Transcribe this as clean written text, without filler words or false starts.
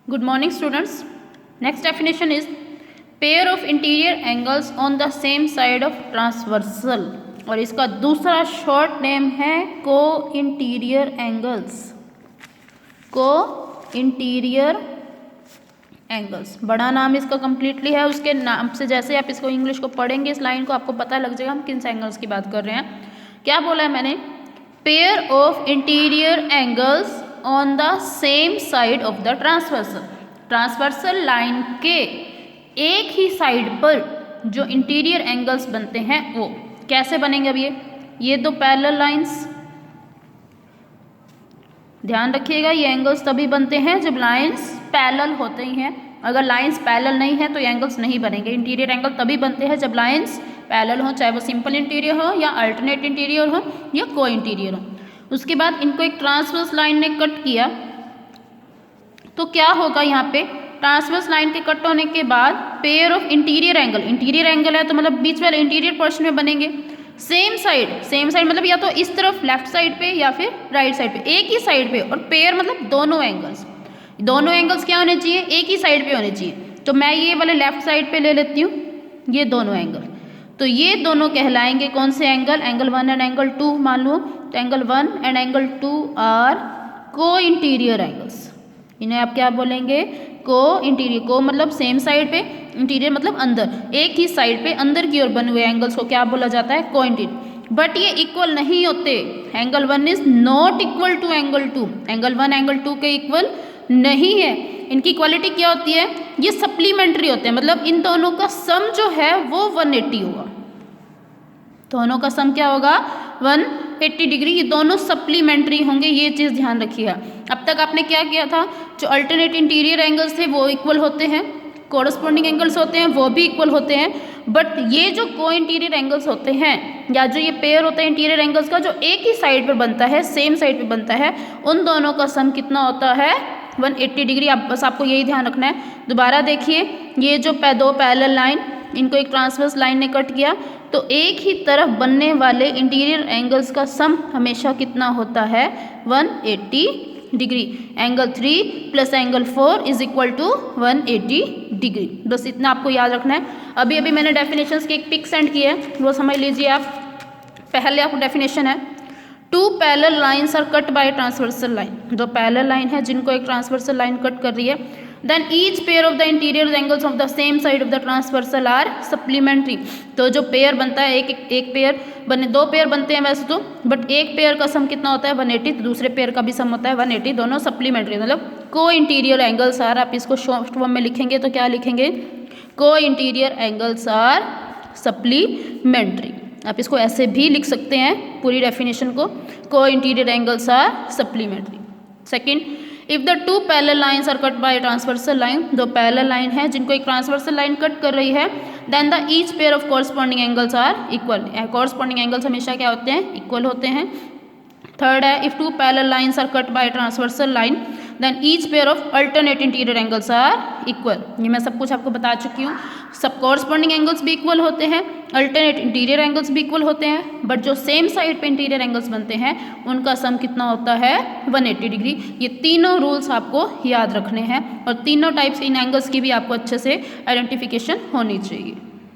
Good morning students. Next definition is pair of interior angles on the same side of transversal और इसका दूसरा short name है को interior angles. को interior angles बड़ा नाम इसका कम्प्लीटली है, उसके नाम से जैसे आप इसको इंग्लिश को पढ़ेंगे इस लाइन को आपको पता लग जाएगा हम किन एंगल्स की बात कर रहे हैं। क्या बोला है मैंने? Pair of interior angles on the same side of the transversal. Transversal line के एक ही साइड पर जो इंटीरियर एंगल्स बनते हैं वो कैसे बनेंगे? अब ये दो पैरेलल लाइंस, ध्यान रखिएगा ये एंगल्स तभी बनते हैं जब लाइंस पैरेलल होते ही हैं। अगर लाइंस पैरेलल नहीं है तो ये एंगल्स नहीं बनेंगे। इंटीरियर एंगल तभी बनते हैं जब लाइंस पैरेलल हो, चाहे वो सिंपल इंटीरियर हो या अल्टरनेट इंटीरियर हो या को इंटीरियर हो। उसके बाद इनको एक ट्रांसवर्स लाइन ने कट किया तो क्या होगा? यहाँ पे ट्रांसवर्स लाइन के कट होने के बाद पेयर ऑफ इंटीरियर एंगल है तो मतलब बीच वाले इंटीरियर पोर्शन में बनेंगे। सेम साइड मतलब या तो इस तरफ लेफ्ट साइड पे या फिर राइट साइड पे, एक ही साइड पे। और पेयर मतलब दोनों एंगल्स क्या होने चाहिए? एक ही साइड पे होने चाहिए। तो मैं ये वाले लेफ्ट साइड पे ले लेती हूँ ये दोनों एंगल, तो ये दोनों कहलाएंगे कौन से एंगल? एंगल 1 एंड एंगल 2 मान लो। तो एंगल 1 एंड एंगल 2 आर को इंटीरियर एंगल्स। इन्हें आप क्या बोलेंगे? को इंटीरियर। को मतलब सेम साइड पे, इंटीरियर मतलब अंदर, एक ही साइड पे अंदर की ओर बने हुए एंगल्स को क्या बोला जाता है? को इंटीरियर। बट ये इक्वल नहीं होते। Angle 1 is not equal to angle 2। Angle 1 angle 2 के इक्वल नहीं है। इनकी क्वालिटी क्या होती है? ये सप्लीमेंट्री होते हैं, मतलब इन दोनों का सम जो है वो 180 होगा। दोनों का सम क्या होगा? 180 डिग्री। ये दोनों सप्लीमेंट्री होंगे, ये चीज़ ध्यान रखिएगा। अब तक आपने क्या किया था? जो अल्टरनेट इंटीरियर एंगल्स थे वो इक्वल होते हैं, कोरस्पॉन्डिंग एंगल्स होते हैं वो भी इक्वल होते हैं। बट ये जो को इंटीरियर एंगल्स होते हैं या जो ये पेयर होता है इंटीरियर एंगल्स का जो एक ही साइड पर बनता है, सेम साइड पे बनता है, उन दोनों का सम कितना होता है? 180 डिग्री। आप बस आपको यही ध्यान रखना है। दोबारा देखिए, ये जो दो पैरेलल लाइन, इनको एक ट्रांसवर्स लाइन ने कट किया तो एक ही तरफ बनने वाले इंटीरियर एंगल्स का सम हमेशा कितना होता है? 180 degree. Angle 3 plus angle 4 is equal to 180 degree. बस इतना आपको याद रखना है। अभी मैंने डेफिनेशंस की एक पिक सेंड की है, वो समझ लीजिए आप। पहले आपको डेफिनेशन है, two parallel lines are cut by transversal line. दो पैरेलल लाइन है जिनको एक ट्रांसवर्सल लाइन कट कर रही है। Then each pair of the interior angles of the same side of the transversal are supplementary. तो जो पेयर बनता है, एक पेयर बने, दो पेयर बनते हैं वैसे तो, बट एक पेयर का सम कितना होता है? 180। तो दूसरे पेयर का भी सम होता है 180। दोनों सप्लीमेंट्री मतलब को इंटीरियर एंगल्स आर। आप इसको शॉर्ट फॉर्म में लिखेंगे तो क्या लिखेंगे? को इंटीरियर एंगल्स आर सप्लीमेंट्री। आप इसको ऐसे भी लिख सकते हैं पूरी डेफिनेशन को interior angles are supplementary. Second, if the two parallel lines are cut by transversal line. दो पैरेलल लाइन है जिनको एक ट्रांसवर्सल लाइन कट कर रही है, then the each pair of corresponding angles are equal. Corresponding angles हमेशा क्या होते हैं? इक्वल होते हैं। थर्ड है, if two parallel lines are cut by transversal line then each pair of alternate interior angles are equal. ये मैं सब कुछ आपको बता चुकी हूँ। सब कॉरस्पॉन्डिंग एंगल्स भी इक्वल होते हैं, अल्टरनेट इंटीरियर एंगल्स भी इक्वल होते हैं, बट जो सेम साइड पे इंटीरियर एंगल्स बनते हैं उनका सम कितना होता है? 180 डिग्री। ये तीनों रूल्स आपको याद रखने हैं और तीनों टाइप्स इन एंगल्स की भी आपको अच्छे से आइडेंटिफिकेशन होनी चाहिए।